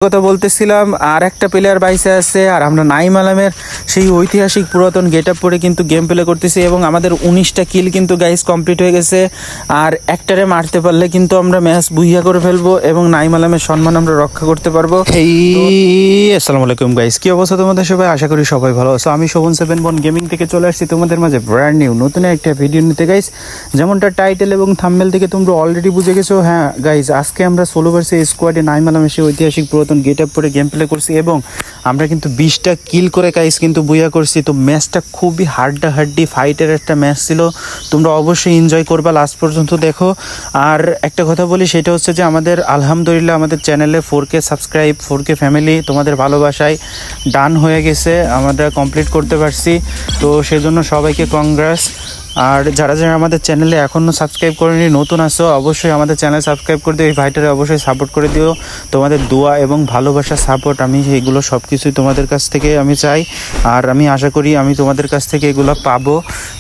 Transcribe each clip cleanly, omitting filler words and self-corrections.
কথা বলতেছিলাম আর একটা প্লেয়ার বাইসে আছে আর আমরা নাইম আলমের সেই ঐতিহাসিক পুরাতন গেটআপ পরে কিন্তু গেম প্লে করতেছি এবং আমাদের 19টা কিল কিন্তু গাইস কমপ্লিট হয়ে গেছে। আর একটারে মারতে পারলে কিন্তু আমরা ম্যাচ বুইয়া করে ফেলবো এবং নাইম আলমের সম্মান আমরা রক্ষা করতে পারবো। আসসালামু আলাইকুম গাইস, কি অবস্থা তোমাদের সবাই? আশা করি সবাই ভালো আছো। আমি শোভন 7 বন গেমিং থেকে চলে আসছি তোমাদের মাঝে ব্র্যান্ড নিউ নতুন একটা ভিডিও নিতে গাইস। যেমনটা টাইটেল এবং থাম্বনেল থেকে তোমরা অলরেডি বুঝে গেছো। হ্যাঁ গাইস, আজকে আমরা সোলো ভার্সেস স্কোয়াডে নাইম আলমের সেই ঐতিহাসিক গেটআপ পরে গেম প্লে করছি এবং আমরা কিন্তু 20টা কিল করে গাইস কিন্তু বুইয়া করছি। তো ম্যাচটা খুবই হাড্ডাহাড্ডি ফাইটের একটা ম্যাচ ছিল, তোমরা অবশ্যই এনজয় করবা, লাস্ট পর্যন্ত দেখো। আর একটা কথা বলি, সেটা হচ্ছে যে আমাদের আলহামদুলিল্লাহ আমাদের চ্যানেলে 4K সাবস্ক্রাইব, 4K ফ্যামিলি তোমাদের ভালোবাসায় ডান হয়ে গেছে, আমরা কমপ্লিট করতে পারছি। তো সেজন্য সবাইকে কংগ্রেস। আর যারা যারা আমাদের চ্যানেলে এখনও সাবস্ক্রাইব করেনি, নতুন আসো, অবশ্যই আমাদের চ্যানেল সাবস্ক্রাইব করে দিও, এই ভাইটারে অবশ্যই সাপোর্ট করে দিও। তোমাদের দোয়া এবং ভালোবাসা সাপোর্ট আমি এগুলো সব কিছুই তোমাদের কাছ থেকে আমি চাই, আর আমি আশা করি আমি তোমাদের কাছ থেকে এগুলো পাবো।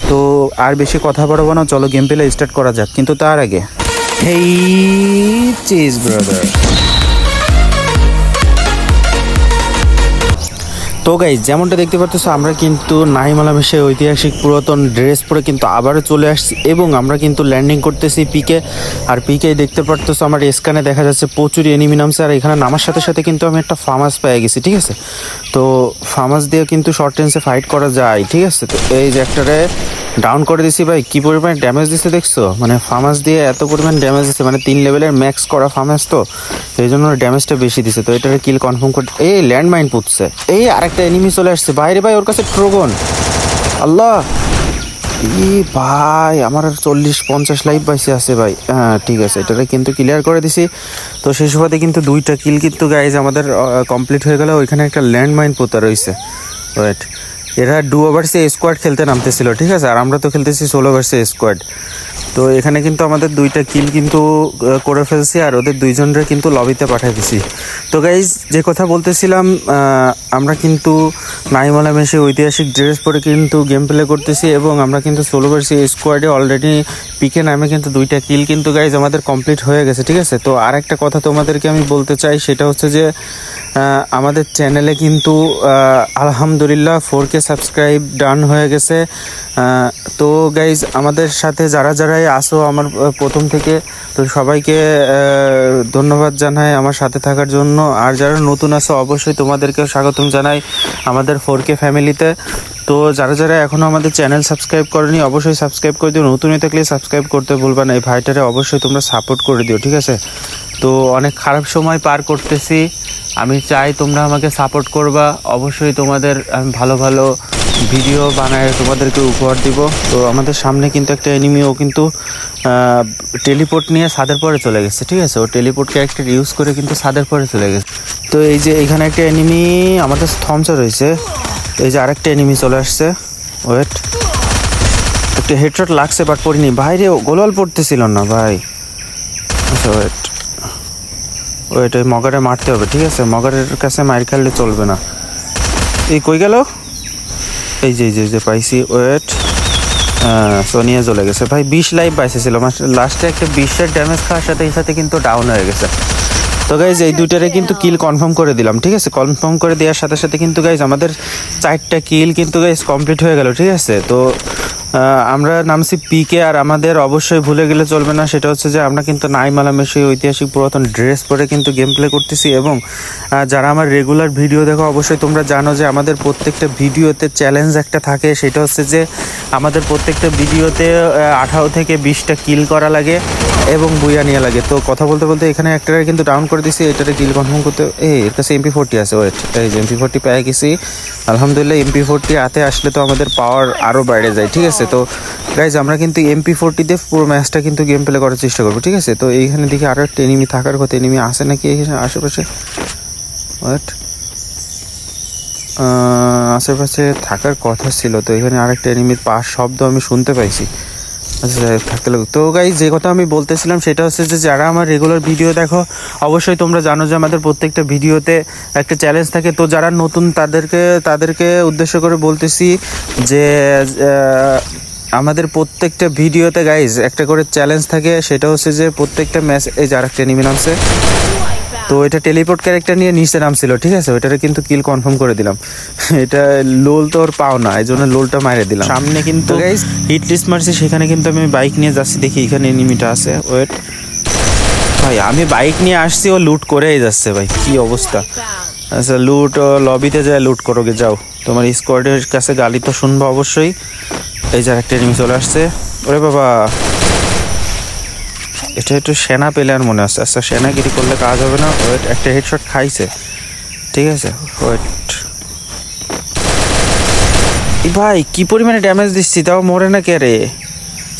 তো আর বেশি কথা বাড়াবো না, চলো গেম প্লে স্টার্ট করা যাক। কিন্তু তার আগে হেই চিজ ব্রাদার। তো গাইস, যেমনটা দেখতে পাচ্ছ আমরা কিন্তু নাইম আলমের সেই ঐতিহাসিক পুরাতন ড্রেস পরে কিন্তু আবারও চলে আসছি এবং আমরা কিন্তু ল্যান্ডিং করতেছি পিকে। আর পিকে দেখতে পাচ্ছ আমার স্ক্যানে দেখা যাচ্ছে প্রচুর এনিমি নামছে। আর এখানে নামার সাথে সাথে কিন্তু আমি একটা ফার্মাস পেয়ে গেছি, ঠিক আছে। তো ফার্মাস দিয়ে কিন্তু শর্ট রেঞ্জে ফাইট করা যায়, ঠিক আছে। তো এই যে একটারে ডাউন করে দিছি ভাই, কি পরিমাণ ড্যামেজ দিচ্ছে দেখছো, মানে ফার্মাস দিয়ে এত পরিমাণ ড্যামেজ দিচ্ছে, মানে 3 লেভেলের ম্যাক্স করা ফার্মাস, তো এই জন্য ড্যামেজটা বেশি দিচ্ছে। তো এটারে কিল কনফার্ম করতে এই ল্যান্ডমাইন পুঁতছে। এই আরেকটা এনিমি চলে আসছে বাইরে ভাই, ওর কাছে ট্রোগন। আল্লাহ ভাই, আমার 40-50 লাইফ বাইসে আছে ভাই। হ্যাঁ ঠিক আছে, এটারে কিন্তু ক্লিয়ার করে দিছি। তো সেই সুবাদে কিন্তু 2টা কিল কিন্তু গাইজ আমাদের কমপ্লিট হয়ে গেল। ওইখানে একটা ল্যান্ডমাইন পোতা রয়েছে। ওয়েট, এরা ডুও ভার্সেস স্কোয়াড খেলতে নামতেছিল, ঠিক আছে, আর আমরা তো খেলতেছি সোলো ভার্সেস স্কোয়াড। তো এখানে কিন্তু আমাদের 2টা কিল কিন্তু করে ফেলছি আর ওদের 2জনরে কিন্তু লবিতে পাঠিয়ে দিছি। তো গাইজ, যে কথা বলতেছিলাম, আমরা কিন্তু নাইম আলমের সেই ঐতিহাসিক ড্রেস পরে কিন্তু গেম প্লে করতেছি এবং আমরা কিন্তু সোলো ভার্সেস স্কোয়াডে অলরেডি পিকে নামে কিন্তু 2টা কিল কিন্তু গাইজ আমাদের কমপ্লিট হয়ে গেছে, ঠিক আছে। তো আর একটা কথা তোমাদেরকে আমি বলতে চাই, সেটা হচ্ছে যে আমাদের চ্যানেলে কিন্তু আলহামদুলিল্লাহ 4K সাবস্ক্রাইব ডান হয়ে গেছে। তো গাইজ, আমাদের সাথে যারা যারাই আসো আমার প্রথম থেকে, তো সবাইকে ধন্যবাদ জানাই আমার সাথে থাকার জন্য। আর যারা নতুন আসো অবশ্যই তোমাদেরকেও স্বাগতম জানাই আমাদের 4K ফ্যামিলিতে। তো যারা যারা এখনও আমাদের চ্যানেল সাবস্ক্রাইব করেনি অবশ্যই সাবস্ক্রাইব করে দিও, নতুন হয়ে থাকলে সাবস্ক্রাইব করতে ভুলবা না। এই ভাইটারে অবশ্যই তোমরা সাপোর্ট করে দিও, ঠিক আছে। তো অনেক খারাপ সময় পার করতেছি, আমি চাই তোমরা আমাকে সাপোর্ট করবা। অবশ্যই তোমাদের আমি ভালো ভালো ভিডিও বানায় তোমাদেরকে উপহার দিব। তো আমাদের সামনে কিন্তু একটা এনিমি, ও কিন্তু টেলিপোর্ট নিয়ে ছাদের পরে চলে গেছে, ঠিক আছে। ও টেলিপোর্ট ক্যারেক্টার ইউজ করে কিন্তু ছাদের পরে চলে গেছে। তো এই যে এখানে একটা এনিমি আমাদের থমসা রয়েছে, এই যে আরেকটা এনিমি চলে আসছে। ওয়েট, একটা হেডশট লাগছে বাট পড়িনি ভাইরে, গোলওয়াল পড়তেছিল না ভাই। আচ্ছা ওয়েট ওয়েট, ওই মগারে মারতে হবে, ঠিক আছে। মগারের কাছে মার খেললে চলবে না। এই কই গেল? এই যে যে পাইছি। ওয়েট, সোনিয়া চলে গেছে ভাই। 20 লাইফ পাইছিল, লাস্টে একটা 20-এর ড্যামেজ খাওয়ার সাথে সাথে কিন্তু ডাউন হয়ে গেছে। তো গাইজ, এই 2টারে কিন্তু কিল কনফার্ম করে দিলাম, ঠিক আছে। কনফার্ম করে দেওয়ার সাথে সাথে কিন্তু গাইজ আমাদের 4টা কিল কিন্তু গাইজ কমপ্লিট হয়ে গেল, ঠিক আছে। তো আমরা নামছি পিকে। আর আমাদের অবশ্যই ভুলে গেলে চলবে না, সেটা হচ্ছে যে আমরা কিন্তু নাইম আলমের সেই ঐতিহাসিক পুরাতন ড্রেস পরে কিন্তু গেম প্লে করতেছি। এবং যারা আমার রেগুলার ভিডিও দেখো অবশ্যই তোমরা জানো যে আমাদের প্রত্যেকটা ভিডিওতে চ্যালেঞ্জ একটা থাকে, সেটা হচ্ছে যে আমাদের প্রত্যেকটা ভিডিওতে 18 থেকে 20টা কিল করা লাগে এবং বুইয়া নিয়ে লাগে। তো কথা বলতে বলতে এখানে একটারে কিন্তু ডাউন করে দিছি, এটারে কিল কনফার্ম করতে। এর কাছে MP40 আছে। ওয়েট, এই যে MP40 পেয়ে গেছি আলহামদুলিল্লাহ। MP40 হাতে আসলে তো আমাদের পাওয়ার আরও বাইরে যায়, ঠিক আছে। তো গাইজ, আমরা কিন্তু MP40 দিয়ে পুরো ম্যাচটা কিন্তু গেম প্লে করার চেষ্টা করবো, ঠিক আছে। তো এইখানে দেখি আরও একটা এনিমি থাকার কথা, এনিমি আসে নাকি এখানে আশেপাশে? ওয়েট, আশেপাশে থাকার কথা ছিল। তো এখানে আরেকটা এনিমির পাশ শব্দ আমি শুনতে পাইছি। আচ্ছা থাকতে লাগবে। তো গাইজ, যে কথা আমি বলতেছিলাম সেটা হচ্ছে যে যারা আমার রেগুলার ভিডিও দেখো অবশ্যই তোমরা জানো যে আমাদের প্রত্যেকটা ভিডিওতে একটা চ্যালেঞ্জ থাকে। তো যারা নতুন তাদেরকে উদ্দেশ্য করে বলতেছি যে আমাদের প্রত্যেকটা ভিডিওতে গাইজ একটা করে চ্যালেঞ্জ থাকে, সেটা হচ্ছে যে প্রত্যেকটা ম্যাচ। এই যে আরেকটা এনিমি নামছে, তো এটা টেলিপোর্ট ক্যারেক্টার নিয়ে নিচে নামছিল, ঠিক আছে, ওইটারে কিন্তু কিল কনফার্ম করে দিলাম। এটা লোল তো ওর পাও না, এই জন্য লোলটা মারে দিলাম। সামনে কিন্তু গাইস হিট লিস্ট মারছি, সেখানে কিন্তু আমি বাইক নিয়ে যাচ্ছি, দেখি এখানে এনিমিটা আছে। ওয়েট ভাই, আমি বাইক নিয়ে আসছি, ও লুট করেই যাচ্ছে ভাই, কি অবস্থা। আচ্ছা লুট, লবিতে যায় লুট করোগে, যাও, তোমার স্কোয়াডের কাছে গালি তো শুনবো অবশ্যই। এই যে একটা এনিমি চলে আসছে, ওরে বাবা, এটা একটু সেনা প্লেয়ার মনে হচ্ছে। আচ্ছা সেনাগিরি করলে কাজ হবে না। ওয়েট, একটা হেডশট খাইছে, ঠিক আছে। ওয়েট ভাই, কি পরিমাণে ড্যামেজ দিচ্ছি, তাও মরে না কে রে।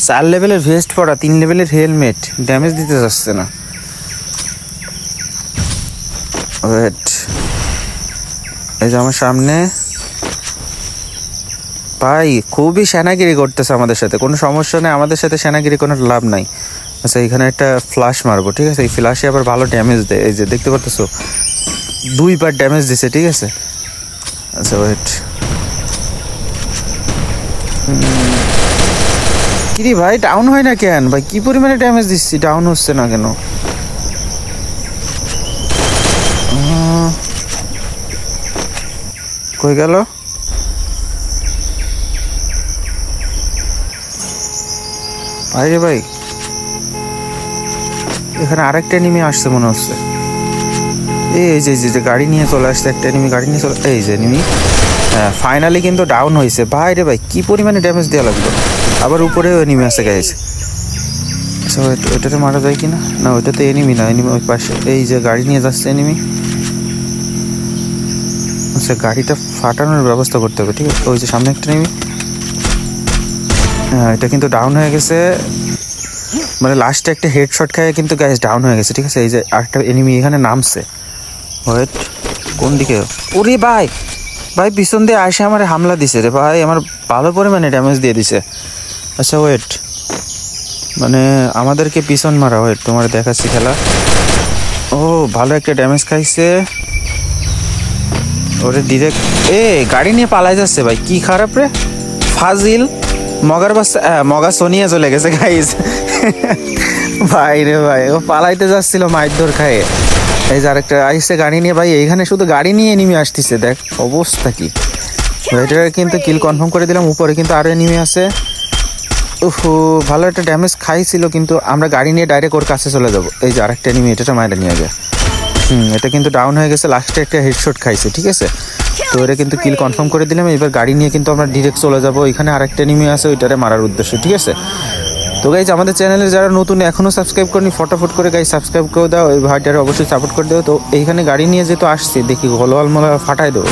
4 লেভেলের ভেস্ট পরা, 3 লেভেলের হেলমেট, ড্যামেজ দিতে যাচ্ছে না। ওয়েট, এই যে আমার সামনে ভাই খুবই সেনাগিরি করতেছে আমাদের সাথে। কোনো সমস্যা নেই, আমাদের সাথে সেনাগিরি কোনো লাভ নাই। আচ্ছা এখানে একটা ফ্লাশ মারবো, ঠিক আছে, এই ফ্লাশে আবার ভালো ড্যামেজ দেয়, এই যে দেখতে পারতেছো 2 বার ড্যামেজ দিছে, ঠিক আছে। আচ্ছা ওয়েট, কিরে ভাই ডাউন হয় না কেন ভাই, কি পরিমাণে ড্যামেজ দিচ্ছি, ডাউন হচ্ছে না কেন। কই গেল, আরে ভাই এখানে আরেকটা এনিমি আসছে মনে হচ্ছে। এই যে গাড়ি নিয়ে চলে আসছে একটা এনিমি, গাড়ি নিয়ে চলে, এই যে এনিমি। হ্যাঁ ফাইনালি কিন্তু ডাউন হয়েছে ভাই রে ভাই, কি পরিমাণে ড্যামেজ দেওয়া লাগলো। আবার উপরেও এনিমি আছে গাইস। আচ্ছা ওইটাতে মারা যায় কিনা, না ওইটাতে এনিমি না, এনিমি ওই পাশে, এই যে গাড়ি নিয়ে যাচ্ছে এনিমি। আচ্ছা গাড়িটা ফাটানোর ব্যবস্থা করতে হবে, ঠিক আছে। ওই যে সামনে একটা এনিমি, হ্যাঁ এটা কিন্তু ডাউন হয়ে গেছে, মানে লাস্টে একটা হেডশট খায় কিন্তু গাইস ডাউন হয়ে গেছে, ঠিক আছে। এই যে আরেকটা এনিমি এখানে নামছে। ওয়েট, কোন দিকে, ওরে ভাই ভাই পিছন দিয়ে আসে আমার হামলা দিছে রে ভাই, আমার ভালো পরিমাণে ড্যামেজ দিয়ে দিছে। আচ্ছা ওয়েট, মানে আমাদেরকে পিছন মারা, ওয়েট তোমার দেখাচ্ছি খেলা। ও ভালো একটা ড্যামেজ খাইছে, ওরে ডিরেক্ট গাড়ি নিয়ে পালাই যাচ্ছে ভাই, কি খারাপ রে ফাজিল। মগার বাচ্চা, মগা সোনিয়া চলে গেছে গাইস। ভাই রে ভাই, ও পালাইতে যাচ্ছিল মাইর খায়ে। এই যে আরেকটা আইসে গাড়ি নিয়ে ভাই, এইখানে শুধু গাড়ি নিয়ে নেমে আসতেছে, দেখ অবস্থা কি। এটা কিন্তু কিল কনফার্ম করে দিলাম। উপরে কিন্তু আরো এনিমি আছে। ওহো ভালো একটা ড্যামেজ খাইছিল, কিন্তু আমরা গাড়ি নিয়ে ডাইরেক্ট ওর কাছে চলে যাবো। এই যে আরেকটা এনিমি, এটা মাইরে নিয়ে যায়। এটা কিন্তু ডাউন হয়ে গেছে, লাস্টে একটা হেডশট খাইছে, ঠিক আছে। তো এটা কিন্তু কিল কনফার্ম করে দিলাম। এবার গাড়ি নিয়ে কিন্তু আমরা ডিরেক্ট চলে যাবো, এখানে আরেকটা এনিমি আছে, ওইটারে মারার উদ্দেশ্য, ঠিক আছে। তো গাইজ আমাদের চ্যানেলে যারা নতুন এখনও সাবস্ক্রাইব করেনি, ফটাফট করে গাইজ সাবস্ক্রাইব করে দাও, এই ভাইটারে অবশ্যই সাপোর্ট করে দাও। তো এইখানে গাড়ি নিয়ে যেহেতু আসছি, দেখি গোলওয়াল মোলা ফাটাই দেবো।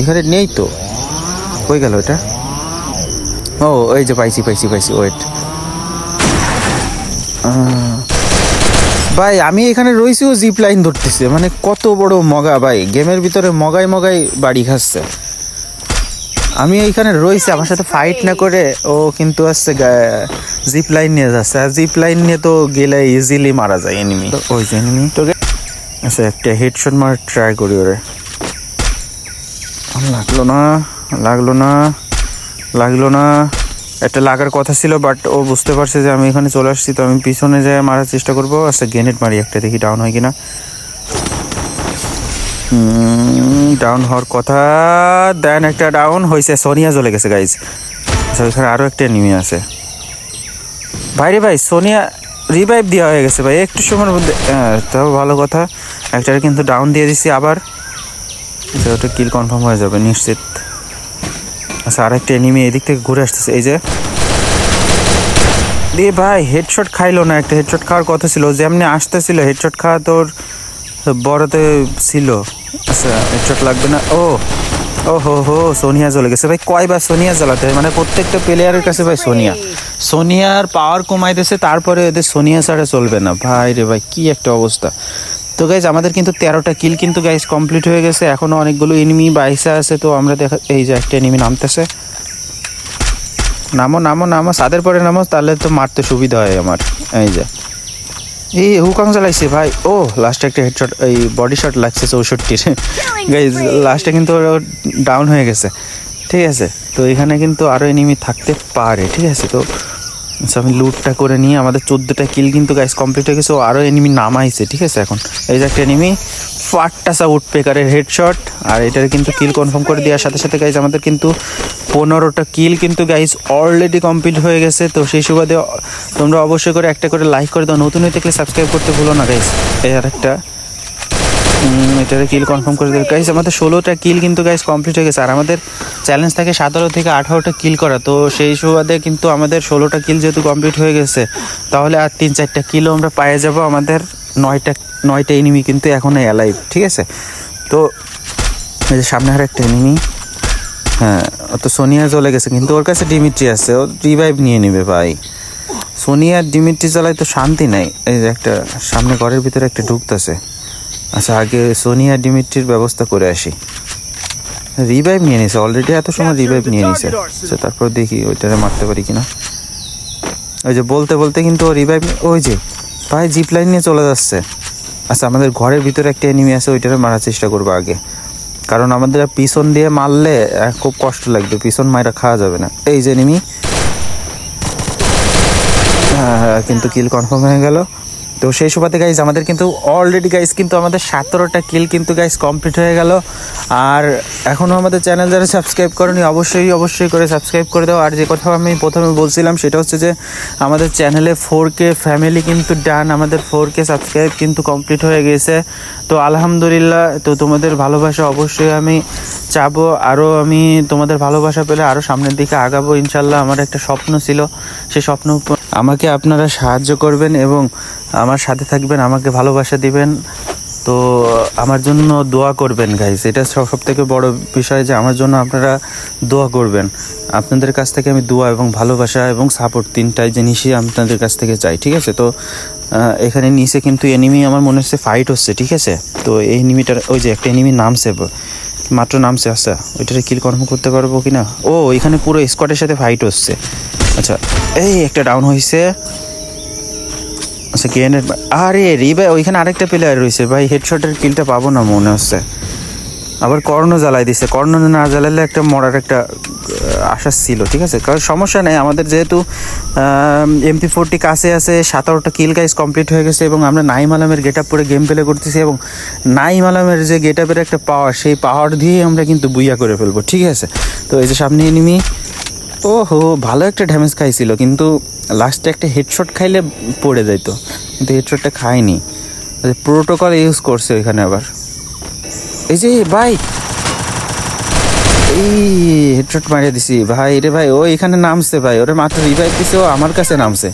এখানে নেই তো, কই গেল এটা। ও এই যে পাইছি, ওয়েট ভাই, আমি এখানে রয়েছি, ও জিপ লাইন ধরতেছে, মানে কত বড় মগা ভাই, গেমের ভিতরে মগাই বাড়ি খাচ্ছে। আমি এইখানে রয়েছি, আমার সাথে ফাইট না করে ও কিন্তু আসছে জিপ লাইন নিয়ে যাচ্ছে। আর জিপ লাইন নিয়ে তো গেলে ইজিলি মারা যায় এনিমি। ওই যে এনিমি তো, আচ্ছা একটা হেডশট মার ট্রাই করি, ওরে লাগলো না। একটা লাগার কথা ছিল, বাট ও বুঝতে পারছে যে আমি এখানে চলে আসছি, তো আমি পিছনে যেয়ে মারার চেষ্টা করবো। আচ্ছা গ্রেনেড মারি একটা, দেখি ডাউন হয় কিনা। ডাউন হওয়ার কথা, দেন একটা ডাউন হয়েছে, সোনিয়া চলে গেছে গাইজ। আচ্ছা ওইখানে আরও একটা এনিমি আছে ভাইরে ভাই, সোনিয়া রিভাইভ দেওয়া হয়ে গেছে ভাই একটু সময়ের মধ্যে। তাও ভালো কথা, একটারে কিন্তু ডাউন দিয়ে দিচ্ছি আবার। আচ্ছা ওটা কিল কনফার্ম হয়ে যাবে নিশ্চিত। আচ্ছা আরেকটা এনিমি এদিক থেকে ঘুরে আসতেছে, এই যে দিয়ে ভাই হেডশট খাইলো না। একটা হেডশট খাওয়ার কথা ছিল, যেমনি আসতেছিল হেডশট খাওয়া তোর বড়তে ছিল। আচ্ছা হেডশট লাগবে না। ও হো সোনিয়া চলে গেছে ভাই। কয়বার সোনিয়া চালাতে হয়, মানে প্রত্যেকটা প্লেয়ারের কাছে ভাই সোনিয়ার পাওয়ার কমাই দিয়েছে, তারপরে এদের সোনিয়া ছাড়া চলবে না ভাই রে ভাই, কি একটা অবস্থা। তো গাইজ আমাদের কিন্তু 13টা কিল কিন্তু গাইজ কমপ্লিট হয়ে গেছে। এখনো অনেকগুলো এনিমি বাইসে আছে, তো আমরা এই যে একটা এনিমি নামতেছে। নামো সাদের পরে নামো, তাহলে তো মারতে সুবিধা হয় আমার। এই যে হুকাং চালাইছে ভাই। ও লাস্টে একটা হেডশট, এই বডি শট লাগছে 64-র গাইজ। লাস্টে কিন্তু ডাউন হয়ে গেছে, ঠিক আছে। তো এখানে কিন্তু আরও এনিমি থাকতে পারে, ঠিক আছে। তো আচ্ছা আমি লুটটা করে নিয়ে আমাদের 14টা কিল কিন্তু গাইস কমপ্লিট হয়ে গেছে। ও আরও এনিমি নামাইছে, ঠিক আছে। এখন এই যে একটা এনিমি ফাট্টাসা উডপেকারের হেডশট, আর এটার কিন্তু কিল কনফার্ম করে দেওয়ার সাথে সাথে গাইস আমাদের কিন্তু 15টা কিল কিন্তু গাইস অলরেডি কমপ্লিট হয়ে গেছে। তো সেই সুবাদে তোমরা অবশ্যই করে একটা করে লাইক করে দাও, নতুন হয়ে থাকলে সাবস্ক্রাইব করতে ভুলো না গাইস। এই আর একটা এটারে কিল কনফার্ম করে দেবে গাইস। আমাদের 16টা কিল কিন্তু গাইস কমপ্লিট হয়ে গেছে, আর আমাদের চ্যালেঞ্জ থাকে 17 থেকে 18টা কিল করা। তো সেই সুবাদে কিন্তু আমাদের 16টা কিল যেহেতু কমপ্লিট হয়ে গেছে, তাহলে আর 3-4টা কিলও আমরা পেয়ে যাব। আমাদের 9টা এনিমি কিন্তু এখনো অ্যালাইভ, ঠিক আছে। তো এই যে সামনে আর একটা এনিমি, হ্যাঁ তো সোনিয়া চলে গেছে, কিন্তু ওর কাছে ডিমিট্রি আছে, ও রিভাইভ নিয়ে নেবে ভাই। সোনিয়া ডিমিট্রি চালায় তো শান্তি নাই। এই যে একটা সামনে ঘরের ভিতরে একটা ঢুকতেছে। আচ্ছা আগে সোনিয়া ডিমিট্রির ব্যবস্থা করে আসি। রিভাইভ নিয়ে নিছে অলরেডি, এত সময় রিভাইভ নিয়ে নিছে। আচ্ছা তারপর দেখি ওইটারে মারতে পারি কিনা। ওই যে বলতে বলতে কিন্তু ও রিভাইভ, ওই যে ভাই জিপ লাইন নিয়ে চলে যাচ্ছে। আচ্ছা আমাদের ঘরের ভিতরে একটা এনিমি আছে, ওইটারে মারার চেষ্টা করবো আগে, কারণ আমাদের পিছন দিয়ে মারলে খুব কষ্ট লাগবে, পিছন মাইরা খাওয়া যাবে না। এই যে এনিমি, হ্যাঁ কিন্তু কিল কনফার্ম হয়ে গেল। তো সেই সুবাদে গাইজ আমাদের কিন্তু অলরেডি গাইজ কিন্তু আমাদের 17টা কিল কিন্তু গাইজ কমপ্লিট হয়ে গেল। আর এখনও আমাদের চ্যানেল যারা সাবস্ক্রাইব করেনি অবশ্যই করে সাবস্ক্রাইব করে দাও। আর যে কথা আমি প্রথমে বলছিলাম সেটা হচ্ছে যে আমাদের চ্যানেলে 4K ফ্যামিলি কিন্তু ডান, আমাদের 4K সাবস্ক্রাইব কিন্তু কমপ্লিট হয়ে গেছে। তো আলহামদুলিল্লাহ। তো তোমাদের ভালোবাসা অবশ্যই আমি চাবো, আরও আমি তোমাদের ভালোবাসা পেলে আরও সামনের দিকে আগাবো ইনশাল্লাহ। আমার একটা স্বপ্ন ছিল, সেই স্বপ্ন আমাকে আপনারা সাহায্য করবেন এবং আমার সাথে থাকবেন, আমাকে ভালোবাসা দিবেন। তো আমার জন্য দোয়া করবেন গাইস, এটা সব থেকে বড় বিষয় যে আমার জন্য আপনারা দোয়া করবেন। আপনাদের কাছ থেকে আমি দোয়া এবং ভালোবাসা এবং সাপোর্ট, তিনটাই জিনিসই আপনাদের কাছ থেকে চাই, ঠিক আছে। তো এখানে নিচে কিন্তু এনিমি আমার মনে হচ্ছে ফাইট হচ্ছে, ঠিক আছে। তো এই এনিমিটার, ওই যে একটা এনিমি নামছে, মাত্র নামছে। আচ্ছা ওইটারে কিল কনফার্ম করতে পারবো কিনা। ও এখানে পুরো স্কোয়াডের সাথে ফাইট হচ্ছে। আচ্ছা এই একটা ডাউন হয়েছে। আচ্ছা গ্রেনেড, আরে রিভাই ওইখানে আরেকটা প্লেয়ার রয়েছে ভাই, হেডশটের কিলটা পাবো না মনে হচ্ছে। আবার কর্ণ জ্বালাই দিছে, কর্ণ না জ্বালালে একটা মরার একটা আশা ছিল, ঠিক আছে। কারণ সমস্যা নেই, আমাদের যেহেতু MP40 কাছে আছে, 17টা কিল গাইস কমপ্লিট হয়ে গেছে এবং আমরা নাইম আলমের গেট আপ পরে গেম প্লে করতেছি এবং নাইম আলমের যে গেট আপের একটা পাওয়ার, সেই পাওয়ার দিয়ে আমরা কিন্তু বুইয়া করে ফেলবো, ঠিক আছে। তো এই যে সামনে এনিমি, ও হো ভালো একটা ড্যামেজ খাইছিল, কিন্তু লাস্টে একটা হেডশট খাইলে পড়ে যেত, কিন্তু হেডশটটা খায়নি। প্রোটোকল ইউজ করছে ওইখানে আবার। এই যে ভাই এই হেডশট মারিয়ে দিছি ভাই রে ভাই, ও এখানে নামছে ভাই, ওরে মাত্র রিভাইভ দিছে, ও আমার কাছে নামছে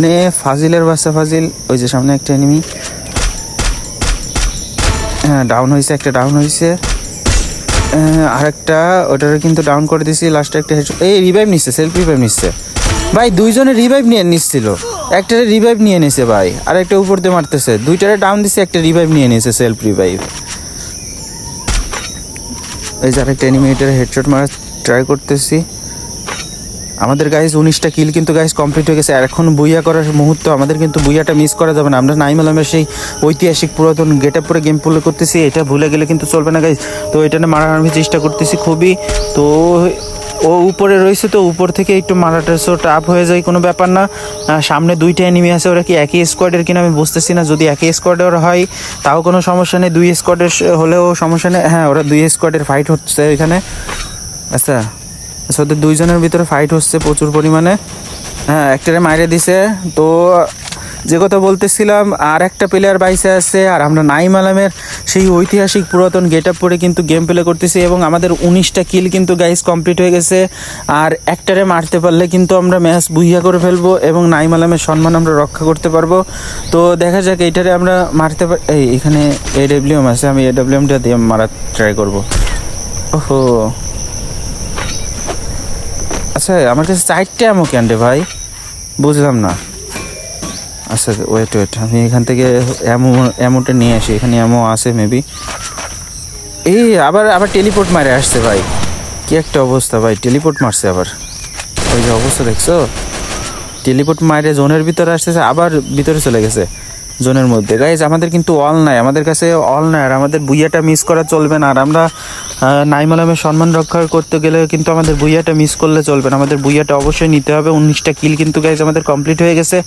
নে। ফাজিলের বাচ্চা ফাজিল। ওই যে সামনে একটা এনিমি, হ্যাঁ ডাউন হয়েছে, একটা ডাউন হয়েছে, আরেকটা ওটারে কিন্তু ডাউন করে দিছি। লাস্টে একটা হেডশট, এই রিভাইভ নিচ্ছে, সেলফ রিভাইভ নিচ্ছে ভাই। দুইজনে রিভাইভ নিয়ে নিচ্ছিল, একটারে রিভাইভ নিয়ে নিছে ভাই, আর একটা উপর দিয়ে মারতেছে। দুইটারে ডাউন দিছে, একটা রিভাইভ নিয়ে নিছে, সেলফ রিভাইভ। এই যে আরেকটা এনিমিটারে হেডশট মারার ট্রাই করতেছি। আমাদের গাইজ 19টা কিল কিন্তু গাইজ কমপ্লিট হয়ে গেছে। আর এখন বুইয়া করার মুহূর্ত, আমাদের কিন্তু বুইয়াটা মিস করা যাবে না। আমরা নাইম আলমের সেই ঐতিহাসিক পুরাতন গেট আপ পরে গেম প্লে করতেছি, এটা ভুলে গেলে কিন্তু চলবে না গাইজ। তো এটা মারার আমি চেষ্টা করতেছি খুবই। তো ও উপরে রয়েছে, তো উপর থেকে একটু মারাটা সো টাফ হয়ে যায়, কোনো ব্যাপার না। সামনে 2টা এনিমি আছে, ওরা কি একই স্কোয়াডের কিনা আমি বুঝতেছি না। যদি একই স্কোয়াডের হয় তাও কোনো সমস্যা নেই, 2 স্কোয়াডের হলেও সমস্যা নেই। হ্যাঁ ওরা 2 স্কোয়াডের ফাইট হচ্ছে এখানে। আচ্ছা ওদের 2 জনের ভিতরে ফাইট হচ্ছে প্রচুর পরিমাণে। হ্যাঁ একটারে মাইরে দিছে। তো যে কথা বলতেছিলাম, আর একটা প্লেয়ার বাইসে আছে, আর আমরা নাইম আলমের সেই ঐতিহাসিক পুরাতন গেট আপ পরে কিন্তু গেম প্লে করতেছি এবং আমাদের 19টা কিল কিন্তু গাইস কমপ্লিট হয়ে গেছে। আর একটারে মারতে পারলে কিন্তু আমরা ম্যাচ বুইয়া করে ফেলবো এবং নাইম আলমের সম্মান আমরা রক্ষা করতে পারবো। তো দেখা যাক, এইটারে আমরা মারতে পারি। এখানে AWM আছে, আমি AWMটা দিয়ে মারার ট্রাই করবো। ওহো আচ্ছা আমার কাছে 4টে অ্যামো কেন রে ভাই, বুঝলাম না। আচ্ছা ওয়েট আমি এখান থেকে অ্যামোটা নিয়ে আসি, এখানে অ্যামো আছে মেবি। এই আবার টেলিপোর্ট মারে আসছে ভাই, কি একটা অবস্থা ভাই, টেলিপোর্ট মারছে আবার। ওই যে অবস্থা দেখছো, টেলিপোর্ট মারে জোনের ভিতরে আসতেছে, আবার ভিতরে চলে গেছে। জোনের মধ্যে। গাইজ আমাদের কিন্তু অল নাই, আমাদের কাছে অল নাই, আর আমাদের বুইয়াটা মিস করা চলবে না। আর আমরা নাইম আলমের সম্মান রক্ষা করতে গেলে কিন্তু আমাদের বুইয়াটা মিস করলে চলবে না, আমাদের বুইয়াটা অবশ্যই নিতে হবে। 19টা কিল কিন্তু গাইজ আমাদের কমপ্লিট হয়ে গেছে,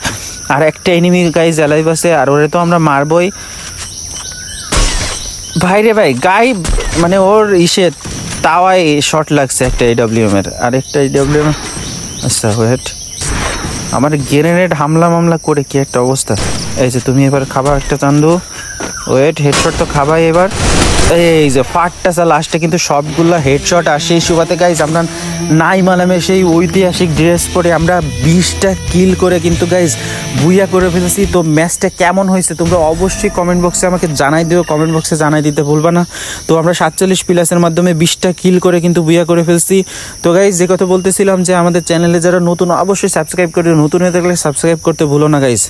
আর একটা এনিমি গাইজ অ্যালাইভ আছে, আর ওরে তো আমরা মারবই ভাই রে ভাই। গাই মানে ওর ইসে তাওয়ায় শট লাগছে একটা AWM এর, আর একটা AWM। আচ্ছা ওয়েট, আমার গ্রেনেড হামলা মামলা করে কি একটা অবস্থা। এই যে তুমি এবার খাবা একটা চান্দু, ওয়েট হেডশট তো খাবাই এবার। এই যে ফাটটা লাস্টে কিন্তু সবগুলা হেডশট আসে এই সুবাদে। গাইজ আমরা নাইম আলমের সেই ঐতিহাসিক ড্রেস পরে আমরা 20টা কিল করে কিন্তু গাইজ বুইয়া করে ফেলেছি। তো ম্যাচটা কেমন হয়েছে তোমরা অবশ্যই কমেন্ট বক্সে আমাকে জানাই দিও, কমেন্ট বক্সে জানাই দিতে ভুলবা না। তো আমরা 47 প্লাসের মাধ্যমে 20টা কিল করে কিন্তু বুইয়া করে ফেলছি। তো গাইজ যে কথা বলতেছিলাম যে আমাদের চ্যানেলে যারা নতুন অবশ্যই সাবস্ক্রাইব করে, নতুন হয়ে থাকলে সাবস্ক্রাইব করতে ভুলো না গাইজ।